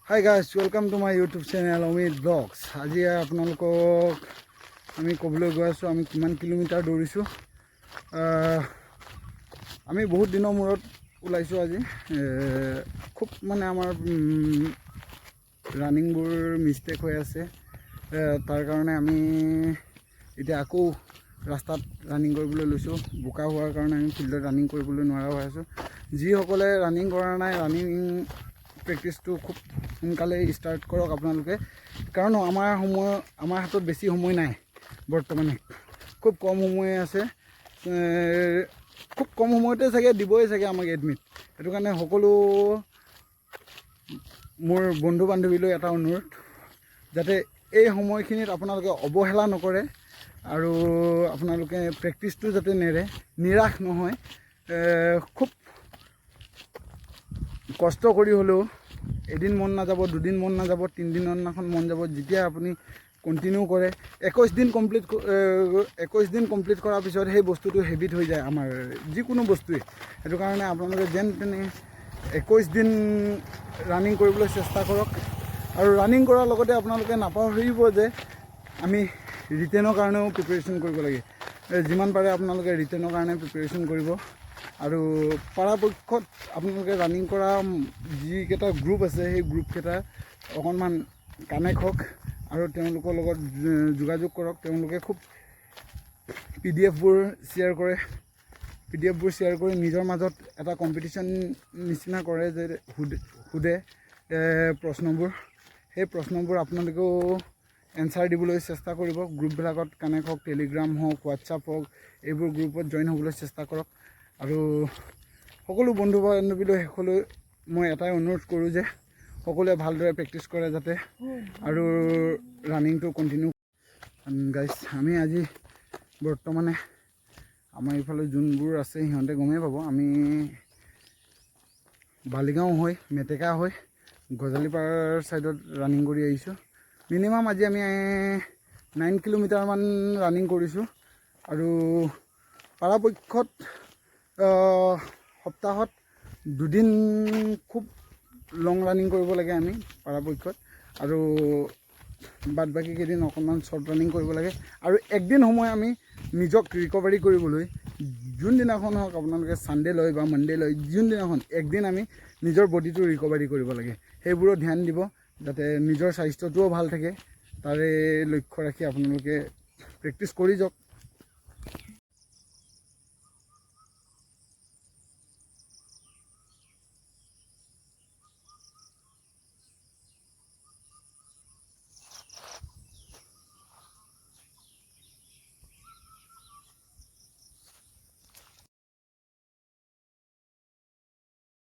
Hi guys, welcome to my YouTube channel Amit blogs. আজি আপোনালোকক আমি ক'বলৈ গৈ আছোঁ আমি কিমান কিলোমিটাৰ দৌৰিছোঁ। আমি বহুত দিনৰ মূৰত ওলাইছোঁ আজি। খুব মানে আমাৰ ৰানিংবোৰ মিষ্টেক হৈ আছে। তাৰ কাৰণে আমি এতিয়া আকৌ ৰাস্তাত ৰানিং কৰিবলৈ লৈছোঁ। বোকা হোৱাৰ কাৰণে আমি ফিল্ডত ৰানিং কৰিবলৈ নোৱাৰা হৈ আছোঁ। যিসকলে ৰানিং কৰা নাই, ৰানিং প্ৰেক্টিছটো খুব সোনকালে ষ্টাৰ্ট কৰক আপোনালোকে, কাৰণ আমাৰ হাতত বেছি সময় নাই বৰ্তমানে। খুব কম সময় আছে। খুব কম সময়তে চাগে দিবই চাগে আমাক এডমিট। সেইটো কাৰণে সকলো মোৰ বন্ধু বান্ধৱীলৈ এটা অনুৰোধ, যাতে এই সময়খিনিত আপোনালোকে অৱহেলা নকৰে আৰু আপোনালোকে প্ৰেক্টিছটো যাতে নেৰে, নিৰাশ নহয়। খুব কষ্ট কৰি হ'লেও এদিন মন নাযাব, দুদিন মন নাযাব, তিনিদিনৰ দিনাখন মন যাব। যেতিয়া আপুনি কণ্টিনিউ কৰে, 21 দিন কমপ্লিট কৰাৰ পিছত সেই বস্তুটো হেবিট হৈ যায় আমাৰ যিকোনো বস্তুৱেই। সেইটো কাৰণে আপোনালোকে যেন তেনে 21 দিন ৰানিং কৰিবলৈ চেষ্টা কৰক। আৰু ৰানিং কৰাৰ লগতে আপোনালোকে নাপাহৰিব যে আমি ৰিটেনৰ কাৰণেও প্ৰিপেৰেশ্যন কৰিব লাগে। যিমান পাৰে আপোনালোকে ৰিটেনৰ কাৰণে প্ৰিপেৰেশ্যন কৰিব। আৰু পৰাপক্ষত আপোনালোকে ৰানিং কৰা যিকেইটা গ্ৰুপ আছে, সেই গ্ৰুপকেইটা অকণমান কানেক্ট হওক আৰু তেওঁলোকৰ লগত যোগাযোগ কৰক। তেওঁলোকে খুব PDF-বোৰ শ্বেয়াৰ কৰে। PDF-বোৰ শ্বেয়াৰ কৰি নিজৰ মাজত এটা কম্পিটিশ্যন নিচিনা কৰে, যে সোধে প্ৰশ্নবোৰ। সেই প্ৰশ্নবোৰ আপোনালোকেও এনচাৰ দিবলৈ চেষ্টা কৰিব। গ্ৰুপবিলাকত কানেক্ট হওক, টেলিগ্ৰাম হওক, হোৱাটছআপ হওক, এইবোৰ গ্ৰুপত জইন হ'বলৈ চেষ্টা কৰক। আৰু সকলো বন্ধু বান্ধৱীলৈ শেষলৈ মই এটাই অনুৰোধ কৰোঁ যে সকলোৱে ভালদৰে প্ৰেক্টিছ কৰে যাতে, আৰু ৰানিংটো কণ্টিনিউ। গাইজ, আমি আজি বৰ্তমানে আমাৰ এইফালে যোনবোৰ আছে সিহঁতে গমেই পাব, আমি বালিগাঁও হৈ, মেটেকা হৈ, গজালিপাৰ ছাইডত ৰানিং কৰি আহিছোঁ। মিনিমাম আজি আমি 9 কিলোমিটাৰমান ৰানিং কৰিছোঁ। আৰু পৰাপক্ষত সপ্তাহত 2 দিন খুব লং ৰানিং কৰিব লাগে আমি পৰাপক্ষত, আৰু বাদ বাকী কেইদিন অকণমান শ্বৰ্ট ৰানিং কৰিব লাগে। আৰু একদিন সময় আমি নিজক ৰিকভাৰী কৰিবলৈ, যোনদিনাখন হওক আপোনালোকে ছানডে লয় বা মানডে লয়, যোনদিনাখন একদিন আমি নিজৰ বডিটো ৰিকভাৰী কৰিব লাগে। সেইবোৰত ধ্যান দিব, যাতে নিজৰ স্বাস্থ্যটোও ভাল থাকে। তাৰে লক্ষ্য ৰাখি আপোনালোকে প্ৰেক্টিছ কৰি যাওক।